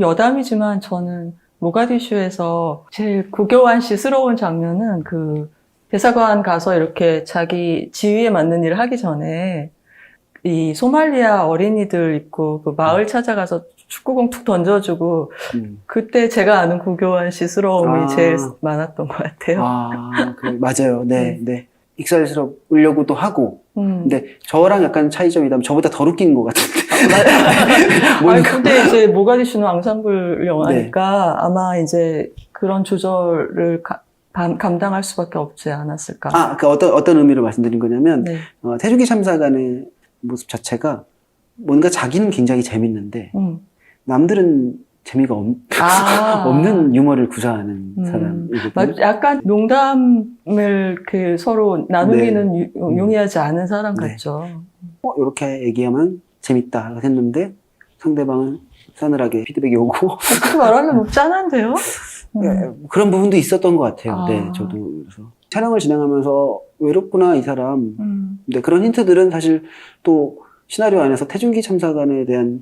여담이지만 저는 모가디슈에서 제일 구교환 씨스러운 장면은 그 대사관 가서 이렇게 자기 지위에 맞는 일을 하기 전에 이 소말리아 어린이들 있고 그 마을 찾아가서 축구공 툭 던져주고 그때 제가 아는 구교환 씨스러움이 제일 많았던 것 같아요. 맞아요. 네, 네. 네. 익살스러우려고도 하고. 근데 저랑 약간 차이점이다면 저보다 더 웃긴 것 같은데. 아니, 근데 이제 모가디슈는 앙상블 영화니까 네. 아마 이제 그런 조절을 감당할 수밖에 없지 않았을까. 그 어떤 의미로 말씀드린 거냐면, 네. 태중기 참사관의 모습 자체가 뭔가 자기는 굉장히 재밌는데, 남들은 재미가 없는 유머를 구사하는 사람이거든요. 약간 농담을 서로 나누기는 네. 용이하지 않은 사람 네. 같죠. 이렇게 얘기하면 재밌다 했는데 상대방은 싸늘하게 피드백이 오고. 그렇게 말하면 뭐 짠한데요? 네, 그런 부분도 있었던 것 같아요. 네, 저도 그래서 촬영을 진행하면서 외롭구나 이 사람. 근데 그런 힌트들은 사실 또 시나리오 안에서 태중기 참사관에 대한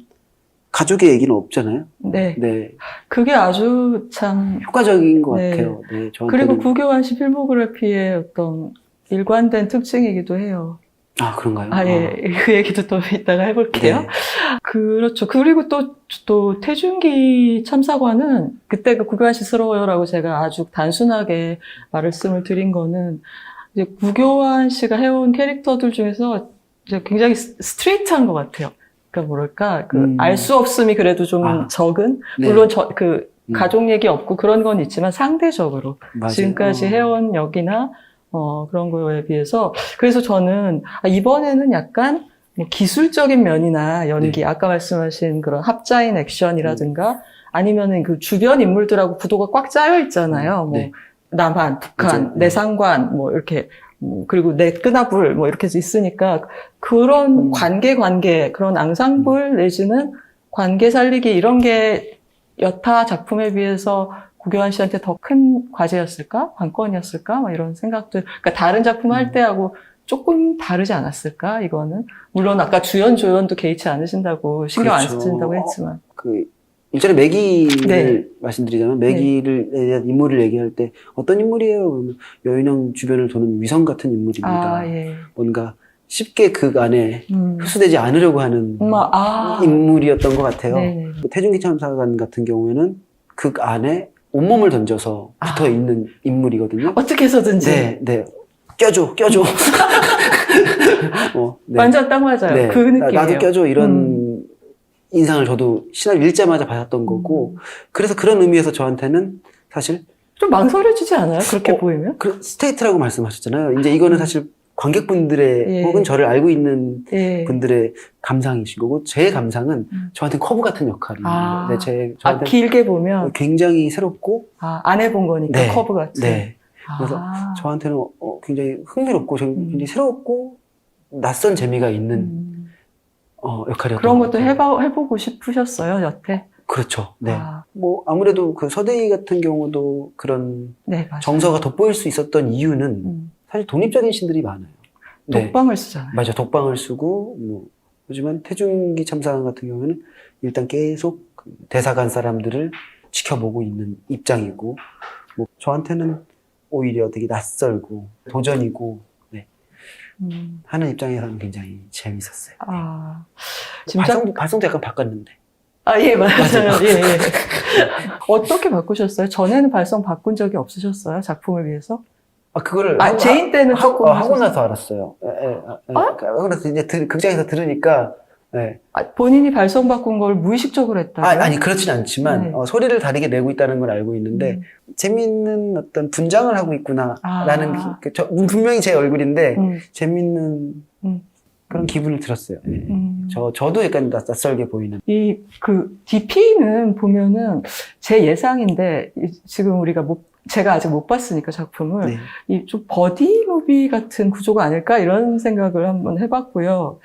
가족의 얘기는 없잖아요. 네. 네. 그게 아주 참 효과적인 것 네. 같아요. 네, 그리고 구교환 씨 필모그래피의 어떤 일관된 특징이기도 해요. 그런가요? 예. 그 얘기도 또 이따가 해볼게요. 네. 그렇죠. 그리고 또 태중기 참사관은 그때 그 구교환 씨스러워요라고 제가 아주 단순하게 말씀을 드린 거는 이제 구교환 씨가 해온 캐릭터들 중에서 이제 굉장히 스트레이트한 것 같아요. 그러니까 뭐랄까, 알 수 없음이 그래도 좀 적은, 네. 물론 가족 얘기 없고 그런 건 있지만 상대적으로 맞아요. 지금까지 해온 역이나 그런 거에 비해서 그래서 저는 이번에는 약간 뭐 기술적인 면이나 연기, 네. 아까 말씀하신 그런 합자인 액션이라든가 아니면은 그 주변 인물들하고 구도가 꽉 짜여 있잖아요. 네. 뭐 남한, 북한, 맞아요. 내상관 뭐 이렇게 그리고 내 끄나불 뭐 이렇게 있으니까 그런 관계 그런 앙상블 내지는 관계 살리기 이런 게 여타 작품에 비해서 구교환 씨한테 더 큰 과제였을까? 관건이었을까? 막 이런 생각들. 그러니까 다른 작품 할 때하고 조금 다르지 않았을까? 이거는. 물론 아까 주연, 조연도 개의치 않으신다고, 신경 그렇죠. 안 쓰신다고 했지만. 일전에 매기를 네. 말씀드리자면, 매기를 대한 인물을 얘기할 때, 어떤 인물이에요? 그러면 여인왕 주변을 도는 위성 같은 인물입니다. 예. 뭔가 쉽게 극 안에 흡수되지 않으려고 하는 인물이었던 것 같아요. 태중기 참사관 같은 경우에는 극 안에 온몸을 던져서 붙어 있는 인물이거든요. 어떻게 해서든지. 네. 껴줘. 네. 완전 딱 맞아요. 네. 그 느낌이에요. 나도 껴줘. 이런 인상을 저도 시나리오 읽자마자 받았던 거고, 그래서 그런 의미에서 저한테는 사실 좀 망설여지지 않아요? 그렇게 보이면? 스테이트라고 말씀하셨잖아요. 이제 이거는 사실 관객분들의 혹은 저를 알고 있는 분들의 감상이신 거고, 제 감상은 저한테는 커브 같은 역할이에요. 네, 저한테 길게 보면 굉장히 새롭고 안 해본 거니까 네, 커브 같이. 네. 그래서 저한테는 굉장히 흥미롭고 굉장히 새롭고 낯선 재미가 있는 역할이었던 그런 것도 해보고 싶으셨어요, 여태? 그렇죠. 네. 뭐 아무래도 그 서대희 같은 경우도 그런 정서가 돋보일 수 있었던 이유는 사실 독립적인 신들이 많아요. 독방을 쓰잖아요. 맞아, 독방을 쓰고 하지만 태중기 참사관 같은 경우에는 일단 계속 대사관 사람들을 지켜보고 있는 입장이고, 저한테는 오히려 되게 낯설고 도전이고 하는 입장에서는 굉장히 재밌었어요. 발성도 약간 바꿨는데. 예, 맞아요. 예. 어떻게 바꾸셨어요? 전에는 발성 바꾼 적이 없으셨어요? 작품을 위해서? 그거를 제인 때는 조금 하고 나서 알았어요. 하고 나서 이제 극장에서 들으니까 본인이 발성 바꾼 걸 무의식적으로 했다고요? 아니 그렇진 않지만 소리를 다르게 내고 있다는 걸 알고 있는데 재밌는 어떤 분장을 하고 있구나라는 분명히 제 얼굴인데 재밌는 그런 기분을 들었어요. 저도 약간 낯설게 보이는. DP는 보면은 제 예상인데 지금 제가 아직 못 봤으니까 작품을 좀 버디 무비 같은 구조가 아닐까 이런 생각을 한번 해봤고요.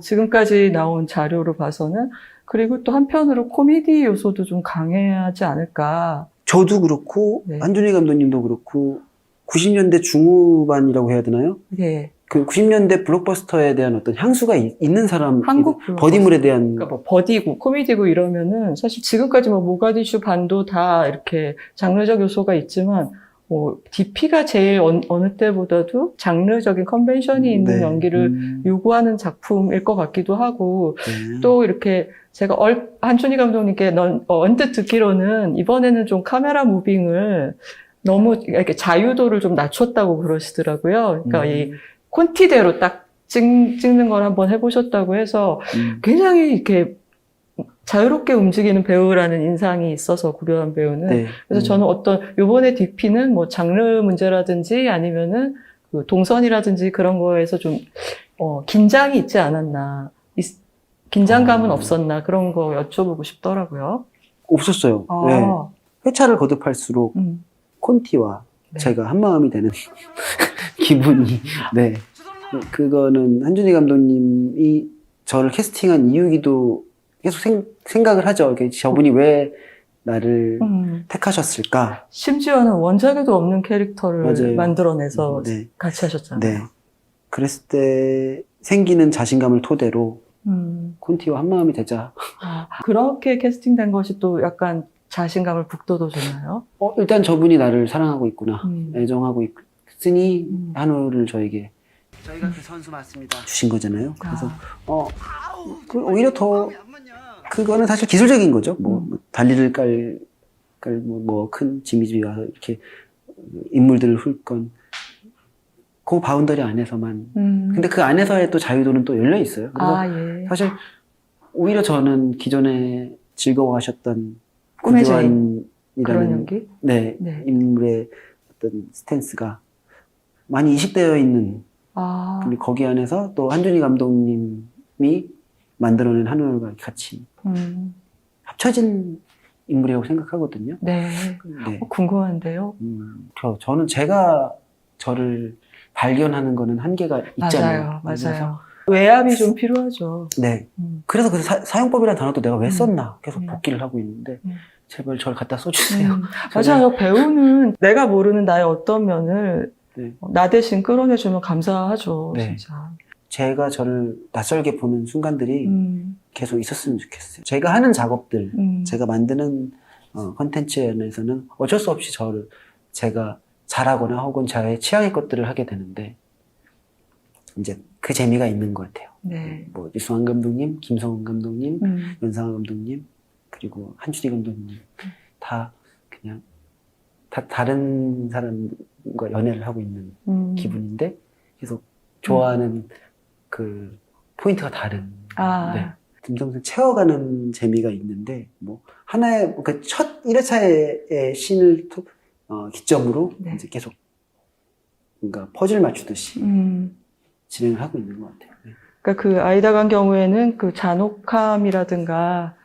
지금까지 나온 자료로 봐서는 그리고 또 한편으로 코미디 요소도 좀 강해하지 않을까. 저도 그렇고 안준희 감독님도 그렇고 90년대 중후반이라고 해야 되나요? 그 90년대 블록버스터에 대한 어떤 향수가 있는 사람, 한국 블록버스터. 버디물에 대한. 그러니까 뭐 버디고 코미디고 이러면은 사실 지금까지 뭐 모가디슈 반도 다 이렇게 장르적 요소가 있지만 뭐 DP가 제일 어느 때보다도 장르적인 컨벤션이 있는 네. 연기를 요구하는 작품일 것 같기도 하고 네. 또 이렇게 제가 한준희 감독님께 언뜻 듣기로는 이번에는 좀 카메라 무빙을 너무 이렇게 자유도를 좀 낮췄다고 그러시더라고요. 그러니까 이 콘티대로 딱 찍는 걸 한번 해보셨다고 해서 굉장히 이렇게 자유롭게 움직이는 배우라는 인상이 있어서 구교환 배우는. 네. 그래서 저는 요번에 DP는 뭐 장르 문제라든지 아니면은 그 동선이라든지 그런 거에서 좀, 긴장이 있지 않았나. 긴장감은 없었나. 그런 거 여쭤보고 싶더라고요. 없었어요. 네. 회차를 거듭할수록 콘티와 네. 제가 한마음이 되는 기분이. 네. 그거는 한준희 감독님이 저를 캐스팅한 이유기도 계속 생각을 하죠. 이렇게 저분이 왜 나를 택하셨을까? 심지어는 원작에도 없는 캐릭터를 맞아요. 만들어내서 네. 같이 하셨잖아요. 네. 그랬을 때 생기는 자신감을 토대로 콘티와 한마음이 되자. 그렇게 캐스팅된 것이 또 약간 자신감을 북돋워줬나요? 일단 저분이 나를 사랑하고 있구나. 애정하고 있으니 한우를 저희가 그 선수 맞습니다. 주신 거잖아요. 그래서 오히려 더 그거는 사실 기술적인 거죠. 뭐 달리를 뭐 큰 지미지가 이렇게 인물들을 훑건 그 바운더리 안에서만. 근데 그 안에서의 또 자유도는 또 열려 있어요. 그래서 예. 사실 오히려 저는 기존에 즐거워하셨던 꿈의 그런 구교환이라는 연기? 네. 인물의 어떤 스탠스가 많이 이식되어 있는. 근데 거기 안에서 또 한준희 감독님이 만들어낸 한우열과 같이 합쳐진 인물이라고 생각하거든요. 네. 궁금한데요. 저는 제가 저를 발견하는 거는 한계가 있잖아요. 맞아요. 외압이 좀 필요하죠. 네. 그래서 그 사용법이라는 단어도 내가 왜 썼나 계속 복기를 하고 있는데 제발 저를 갖다 써주세요. 맞아요. 배우는 내가 모르는 나의 어떤 면을 나 대신 끌어내주면 감사하죠. 네. 진짜. 제가 저를 낯설게 보는 순간들이 계속 있었으면 좋겠어요. 제가 하는 작업들, 제가 만드는 컨텐츠에서는 어쩔 수 없이 제가 잘하거나 혹은 저의 취향의 것들을 하게 되는데 이제 그 재미가 있는 것 같아요. 네. 뭐 유승환 감독님, 김성훈 감독님, 연상아 감독님, 그리고 한준희 감독님 다 그냥 다 다른 사람과 연애를 하고 있는 기분인데 계속 좋아하는 그 포인트가 다른. 네. 듬성듬성 채워가는 재미가 있는데 뭐 하나의 그 첫 1회차의 씬을 기점으로 이제 계속 뭔가 퍼즐 맞추듯이 진행을 하고 있는 것 같아요. 네. 그러니까 그 아이다간 경우에는 그 잔혹함이라든가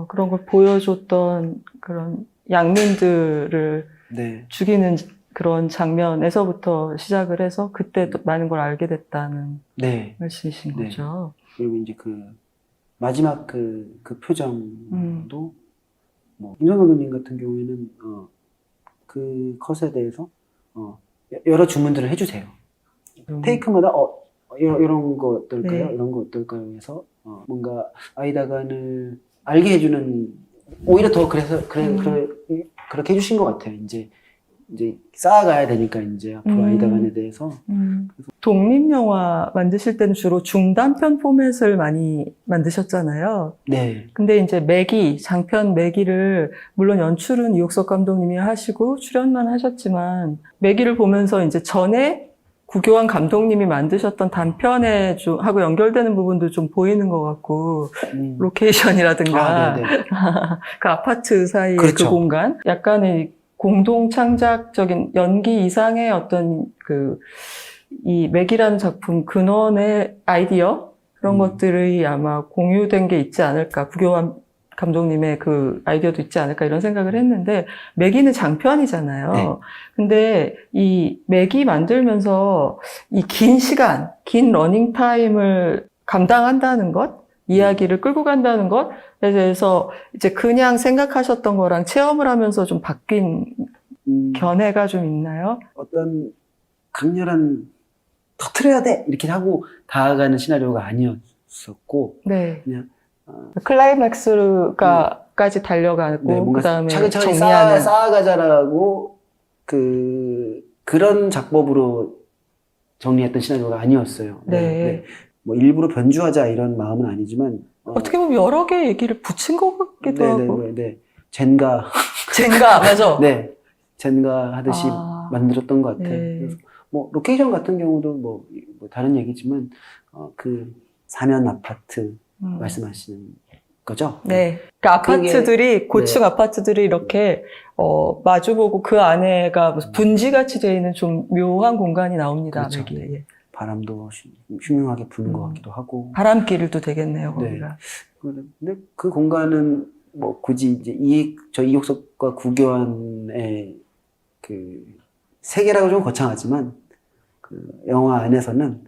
그런 걸 보여줬던 그런 양민들을 죽이는 그런 장면에서부터 시작을 해서 그때 또 많은 걸 알게 됐다는 말씀이신 거죠. 그리고 이제 그 마지막 그 표정도 뭐 김성 감독님 같은 경우에는 그 컷에 대해서 여러 주문들을 해주세요. 테이크마다 이런 거 어떨까요? 이런 거 어떨까요? 해서 뭔가 아이다간을 알게 해주는 오히려 더 그렇게 해주신 것 같아요. 이제 쌓아가야 되니까 이제 앞으로 아이다간에 대해서. 독립영화 만드실 때는 주로 중단편 포맷을 많이 만드셨잖아요. 네. 근데 이제 장편 매기를 물론 연출은 이옥석 감독님이 하시고 출연만 하셨지만 매기를 보면서 이제 전에 구교환 감독님이 만드셨던 단편에 하고 연결되는 부분도 좀 보이는 것 같고 로케이션이라든가 그 아파트 사이의 그 공간 약간의 공동 창작적인 연기 이상의 어떤 이 맥이라는 작품 근원의 아이디어 그런 것들이 아마 공유된 게 있지 않을까 구교환 감독님의 그 아이디어도 있지 않을까 이런 생각을 했는데 맥이는 장편이잖아요. 근데 이 맥이 만들면서 이 긴 시간, 긴 러닝 타임을 감당한다는 것, 이야기를 끌고 간다는 것에 대해서 이제 그냥 생각하셨던 거랑 체험을 하면서 좀 바뀐 견해가 좀 있나요? 어떤 강렬한 터트려야 돼 이렇게 하고 다가가는 시나리오가 아니었었고 네. 그냥 클라이맥스까지 달려가고 네, 뭔가 그다음에 차근차근히 정리하는 쌓아가자라고 그런 작법으로 정리했던 시나리오가 아니었어요. 네. 네. 뭐 일부러 변주하자 이런 마음은 아니지만 어떻게 보면 여러 개의 얘기를 붙인 것 같기도 하고. 네. 젠가 맞아. 네. 젠가 하듯이 만들었던 것 같아요. 네. 그래서 뭐 로케이션 같은 경우도 뭐 다른 얘기지만 그 사면 아파트 말씀하시는 거죠? 네. 그러니까 아파트들이 고층 아파트들이 이렇게 마주보고 그 안에가 무슨 분지같이 되어 있는 좀 묘한 공간이 나옵니다. 그렇죠. 여기에. 바람도 흉흉하게 부는 것 같기도 하고. 바람길도 되겠네요, 거기가. 근데 그 공간은 뭐 굳이 이제 저 이옥석과 구교환의 그 세계라고 좀 거창하지만 그 영화 안에서는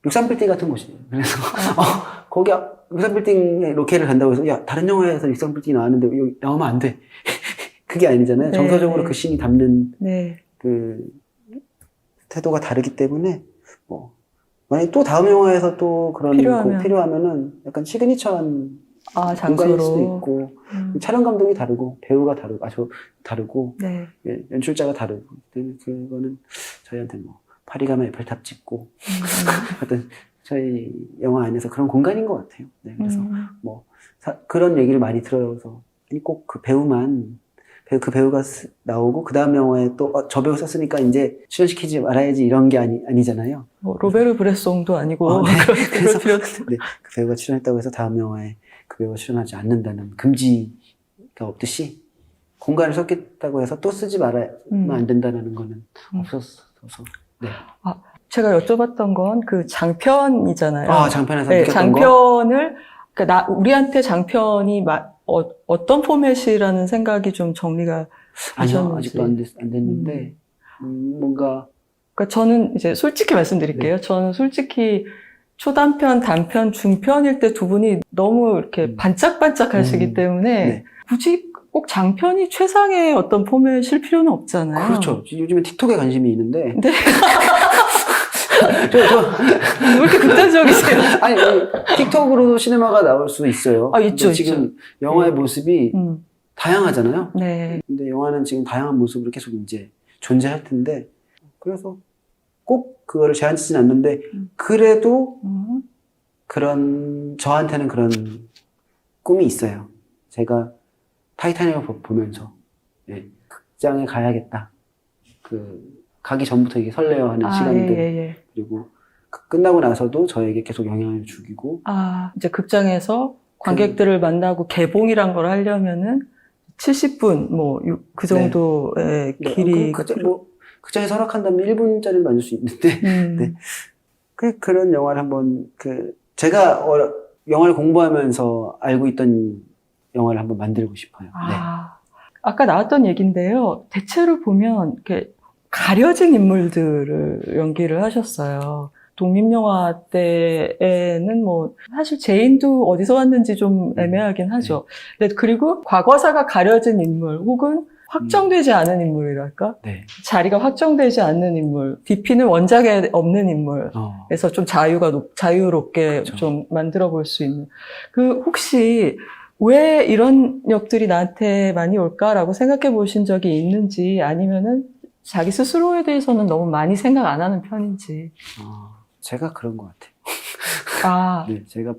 63빌딩 같은 곳이에요. 그래서 거기 63빌딩에 로케를 간다고 해서 야 다른 영화에서 63빌딩이 나왔는데 여기 나오면 안 돼. 그게 아니잖아요. 네. 정서적으로 그 씬이 담는 네. 그 태도가 다르기 때문에 뭐 만약에 또 다음 영화에서 또 그런 필요하면은 약간 시그니처한 공간일 수도 있고 촬영 감독이 다르고 배우가 다르고 네. 연출자가 다르고 그거는 저희한테 뭐 파리 가면 에펠탑 찍고 어떤 저희 영화 안에서 그런 공간인 것 같아요. 네, 그래서 뭐 그런 얘기를 많이 들어서 꼭 그 그 배우가 나오고 그 다음 영화에 또 저 배우 썼으니까 이제 출연시키지 말아야지 이런 게 아니잖아요. 뭐 로베르 브레송도 아니고 네. 그럴 필요는 네, 그 배우가 출연했다고 해서 다음 영화에 그 배우가 출연하지 않는다는 금지가 없듯이 공간을 썼겠다고 해서 또 쓰지 말아면 안 된다는 거는 없었어서. 네. 제가 여쭤봤던 건 그 장편이잖아요. 장편에서 네, 느꼈던 장편을 그러니까 우리한테 장편이 어떤 포맷이라는 생각이 좀 정리가 아니요, 아직도 안 됐는데 뭔가 그러니까 저는 이제 솔직히 말씀드릴게요. 네. 저는 솔직히 초단편, 단편, 중편일 때 두 분이 너무 이렇게 반짝반짝 하시기 때문에 네. 굳이 꼭 장편이 최상의 어떤 포맷일 필요는 없잖아요. 그렇죠. 요즘에 틱톡에 관심이 있는데. 네. 왜 이렇게 극단적이세요? 아니, 틱톡으로도 시네마가 나올 수 있어요. 있죠. 지금 영화의 모습이 다양하잖아요. 네. 근데 영화는 지금 다양한 모습으로 계속 이제 존재할 텐데, 그래서 꼭 그거를 제한치진 않는데, 그래도 저한테는 그런 꿈이 있어요. 제가 타이타닉을 보면서, 극장에 가야겠다. 가기 전부터 이게 설레어하는 시간들. 그리고 끝나고 나서도 저에게 계속 영향을 주고. 이제 극장에서 관객들을 만나고 개봉이란 걸 하려면은 70분, 그 정도의 길이. 극장에서 허락한다면 1분짜리를 만들 수 있는데. 네. 그런 영화를 한번, 제가 영화를 공부하면서 알고 있던 영화를 한번 만들고 싶어요. 네. 아까 나왔던 얘기인데요. 대체로 보면, 이렇게 가려진 인물들을 연기를 하셨어요. 독립영화 때에는 사실 제인도 어디서 왔는지 좀 애매하긴 하죠. 근데 그리고 과거사가 가려진 인물 혹은 확정되지 않은 인물이랄까? 네. 자리가 확정되지 않는 인물, DP는 원작에 없는 인물에서 좀 자유롭게 그렇죠. 좀 만들어 볼 수 있는. 혹시 왜 이런 역들이 나한테 많이 올까라고 생각해 보신 적이 있는지 아니면은 자기 스스로에 대해서는 너무 많이 생각 안 하는 편인지. 제가 그런 것 같아요. 네, 제가,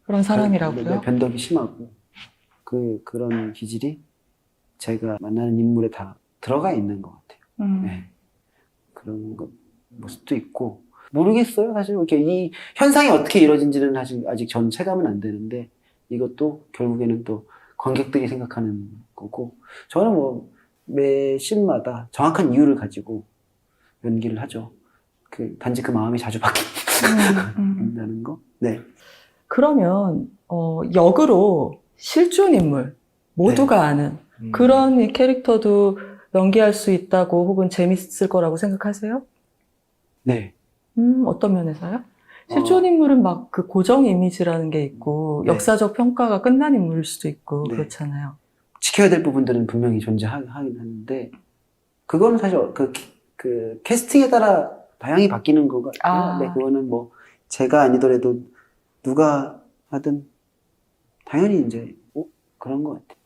그런 사람이라고요? 변덕이 심하고, 그런 기질이 제가 만나는 인물에 다 들어가 있는 것 같아요. 네. 그런 모습도 있고, 모르겠어요. 사실, 이렇게 이 현상이 어떻게 이루어진지는 사실 아직 전 체감은 안 되는데, 이것도 결국에는 또 관객들이 생각하는 거고, 저는 매 씬마다 정확한 이유를 가지고 연기를 하죠. 단지 그 마음이 자주 바뀐다는 거. 네. 그러면 역으로 실존 인물 모두가 아는 그런 캐릭터도 연기할 수 있다고 혹은 재밌을 거라고 생각하세요? 네. 어떤 면에서요? 실존 인물은 막 그 고정 이미지라는 게 있고 역사적 평가가 끝난 인물일 수도 있고 그렇잖아요. 지켜야 될 부분들은 분명히 존재하긴 하는데 그거는 사실 그 캐스팅에 따라 다양히 바뀌는 거 같아요. 아. 네, 그거는 뭐 제가 아니더라도 누가 하든 당연히 이제 그런 것 같아요.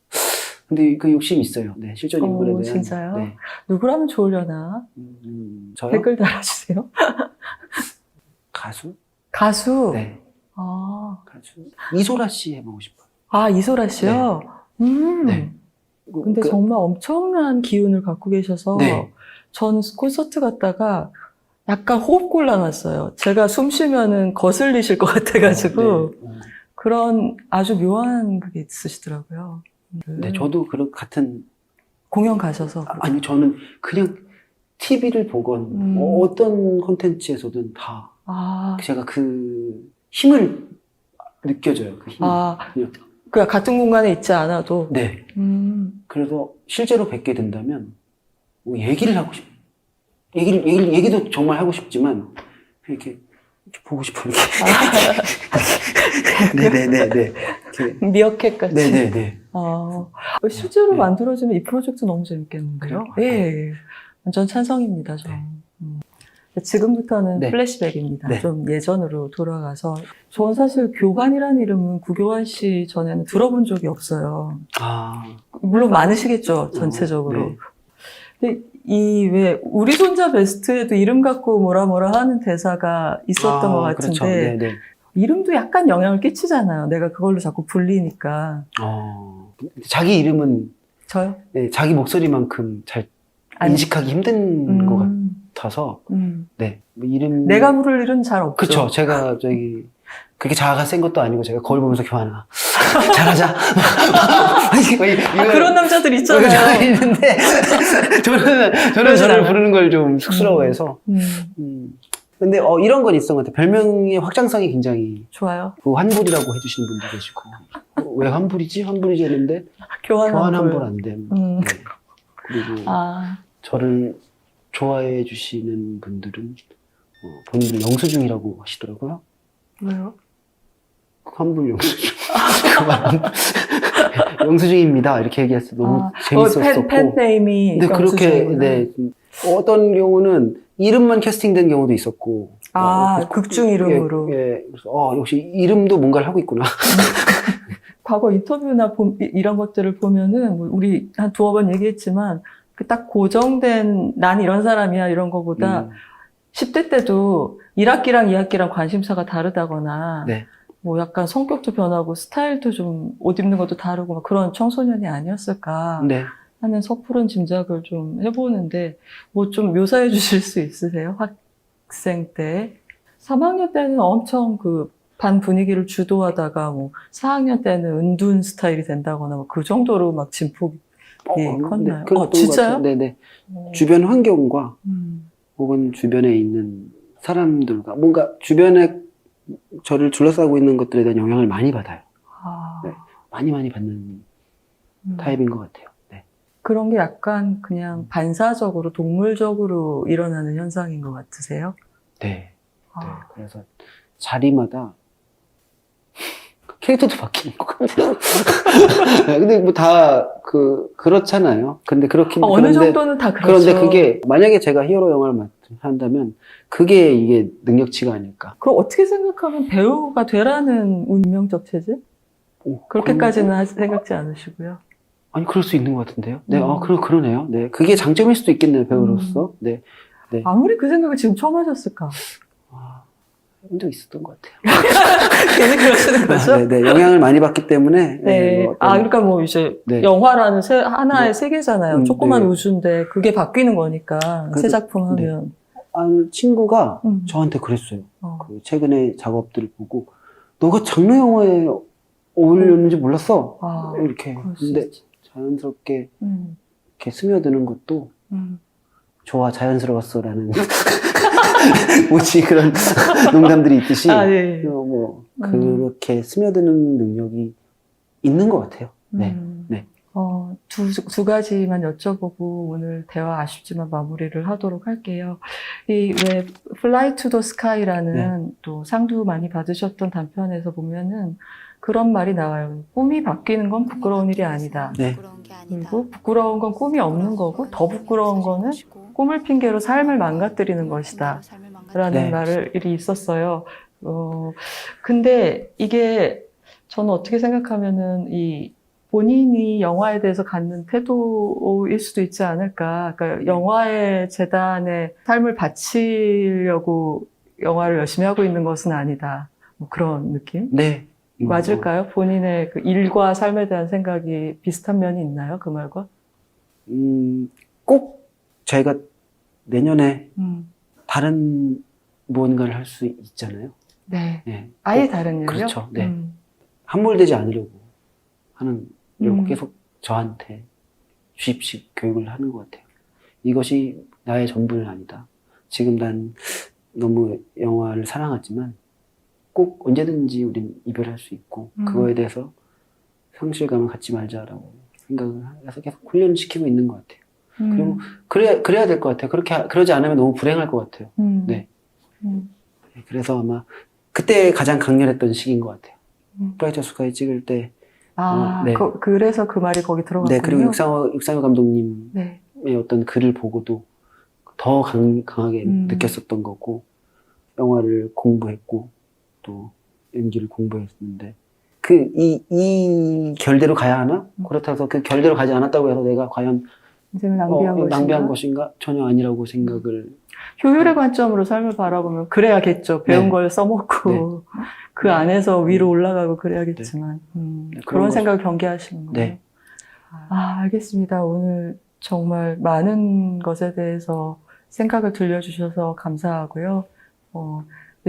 근데 그 욕심이 있어요. 네, 실존 인물에 대한. 진짜요? 네. 누구라면 좋으려나? 저요? 댓글 달아주세요. 가수? 가수? 네, 아, 가수. 이소라 씨 해보고 싶어요. 아 이소라 씨요? 네. 근데 정말 엄청난 기운을 갖고 계셔서 네. 전 콘서트 갔다가 약간 호흡곤란 왔어요. 제가 숨 쉬면은 거슬리실 것 같아가지고 네. 그런 아주 묘한 그게 있으시더라고요. 네, 저도 그런 같은 공연 가셔서 아니 저는 그냥 TV를 보건 어떤 콘텐츠에서든 다 제가 그 힘을 느껴져요. 그 힘. 그냥 같은 공간에 있지 않아도. 네. 그래서 실제로 뵙게 된다면 뭐 얘기를 하고 싶. 얘기도 정말 하고 싶지만 이렇게 보고 싶어요. 네네네네. 미어캣 같이. 네네네. 실제로 만들어지면 이 프로젝트 너무 재밌겠는데요? 예. 완전 찬성입니다, 저. 지금부터는 플래시백입니다. 네. 좀 예전으로 돌아가서. 저는 사실 교환이라는 이름은 구교환 씨 전에는 들어본 적이 없어요. 물론 많으시겠죠, 전체적으로. 네. 근데 왜 우리 손자 베스트에도 이름 갖고 뭐라 하는 대사가 있었던 것 같은데 그렇죠. 네네. 이름도 약간 영향을 끼치잖아요. 내가 그걸로 자꾸 불리니까. 자기 이름은 저요? 네, 자기 목소리만큼 잘 인식하기 힘든 것 같아서 네, 뭐 이름 내가 부를 일은 잘 없죠. 그렇죠. 제가 그렇게 자아가 센 것도 아니고 제가 거울 보면서 교환아 잘하자. 그런 남자들 있잖아요. 있는데 저는 저를 부르는 걸 좀 쑥스러워해서. 근데 이런 건 있었던 것 같아요. 별명의 확장성이 굉장히 좋아요. 그 환불이라고 해주시는 분도 계시고 왜 환불이지? 환불이지 했는데 교환 환불 안 됨. 네. 그리고 저를 좋아해 주시는 분들은 본인들 영수증이라고 하시더라고요. 왜요? 환불 영수증. 영수증입니다. 이렇게 얘기해서 너무 재밌었었고. 팬네임이 네, 그렇게, 네. 어떤 경우는 이름만 캐스팅된 경우도 있었고. 극중 이름으로. 예. 그래서, 역시 이름도 뭔가를 하고 있구나. 과거 인터뷰나 이런 것들을 보면은, 우리 한 두어 번 얘기했지만, 딱 고정된, 난 이런 사람이야, 이런 거보다, 10대 때도 1학기랑 2학기랑 관심사가 다르다거나, 네. 뭐 약간 성격도 변하고 스타일도 좀 옷 입는 것도 다르고 막 그런 청소년이 아니었을까 네. 하는 섣부른 짐작을 좀 해보는데 뭐 좀 묘사해 주실 수 있으세요? 학생 때 3학년 때는 엄청 그 반 분위기를 주도하다가 뭐 4학년 때는 은둔 스타일이 된다거나 뭐 그 정도로 막 진폭이 컸나요? 진짜요? 네네. 주변 환경과 혹은 주변에 있는 사람들과 뭔가 주변에 저를 둘러싸고 있는 것들에 대한 영향을 많이 받아요. 네, 많이 받는 타입인 것 같아요. 네. 그런 게 약간 그냥 반사적으로 동물적으로 일어나는 현상인 것 같으세요? 네. 네. 그래서 자리마다 캐릭터도 바뀌는 것 같아요. 근데 뭐 다 그렇잖아요. 근데 어느 정도는 다 그렇죠. 그런데 그게 만약에 제가 히어로 영화를 한다면 그게 이게 능력치가 아닐까. 그럼 어떻게 생각하면 배우가 되라는 운명적 체제? 그렇게까지는 생각지 않으시고요. 아니, 그럴 수 있는 것 같은데요. 네, 그러네요. 네, 그게 장점일 수도 있겠네요, 배우로서. 네. 아무리 그 생각을 지금 처음 하셨을까? 한 적 있었던 것 같아요. 괜히 그러시는 거죠? 네, 영향을 많이 받기 때문에. 네. 그러니까 뭐 이제 영화라는 하나의 세계잖아요. 조그만 우주인데 그게 바뀌는 거니까 새 작품 하면. 친구가 저한테 그랬어요. 최근에 작업들을 보고 너가 장르 영화에 어울렸는지 몰랐어. 이렇게. 근데 자연스럽게 이렇게 스며드는 것도 좋아, 자연스러웠어라는 뭐지 그런 농담들이 있듯이 뭐 그렇게 스며드는 능력이 있는 것 같아요. 네. 네. 두 가지만 여쭤보고 오늘 대화 아쉽지만 마무리를 하도록 할게요. 왜 Fly to the Sky라는 또 상도 많이 받으셨던 단편에서 보면은 그런 말이 나와요. 꿈이 바뀌는 건 부끄러운 일이 아니다. 네. 그리고 부끄러운 건 꿈이 없는 거고 더 부끄러운 거는 꿈을 핑계로 삶을 망가뜨리는 것이다. 라는 네. 말이 있었어요. 근데 이게 저는 어떻게 생각하면은 이 본인이 영화에 대해서 갖는 태도일 수도 있지 않을까. 그러니까 영화의 재단에 삶을 바치려고 영화를 열심히 하고 있는 것은 아니다. 뭐 그런 느낌? 네. 맞을까요? 본인의 그 일과 삶에 대한 생각이 비슷한 면이 있나요? 그 말과? 꼭 저희가 내년에 다른 무언가를 할 수 있잖아요. 네. 네. 아예 다른 일이요? 그렇죠. 네. 함몰되지 않으려고 하는, 계속 저한테 주입식 교육을 하는 것 같아요. 이것이 나의 전부는 아니다. 지금 난 너무 영화를 사랑하지만 꼭 언제든지 우린 이별할 수 있고 그거에 대해서 상실감을 갖지 말자라고 생각을 해서 계속 훈련시키고 있는 것 같아요. 그리고 그래야 될 것 같아요. 그러지 않으면 너무 불행할 것 같아요. 네. 그래서 아마 그때 가장 강렬했던 시기인 것 같아요. 프라이트 스카이 찍을 때. 네. 그래서 그 말이 거기 들어갔군요. 네, 그리고 육상호 감독님의 네. 어떤 글을 보고도 더 강하게 느꼈었던 거고, 영화를 공부했고, 또 연기를 공부했는데, 이 결대로 가야 하나? 그렇다고 해서 그 결대로 가지 않았다고 해서 내가 과연 인생을 낭비한 것인가? 전혀 아니라고 생각을. 효율의 관점으로 삶을 바라보면 그래야겠죠. 배운 네. 걸 써먹고 그 안에서 위로 올라가고 그래야겠지만 그런 생각을 경계하시는 거예요. 네. 알겠습니다. 오늘 정말 많은 것에 대해서 생각을 들려주셔서 감사하고요.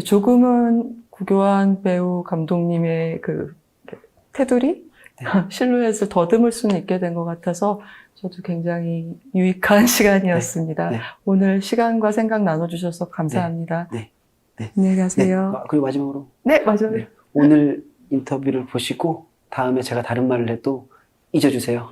조금은 구교환 배우 감독님의 그 테두리? 네. 실루엣을 더듬을 수는 있게 된 것 같아서 저도 굉장히 유익한 시간이었습니다. 네. 오늘 시간과 생각 나눠주셔서 감사합니다. 네. 안녕히 가세요. 네. 그리고 마지막으로. 네, 맞아요. 네. 오늘 인터뷰를 보시고 다음에 제가 다른 말을 해도 잊어주세요.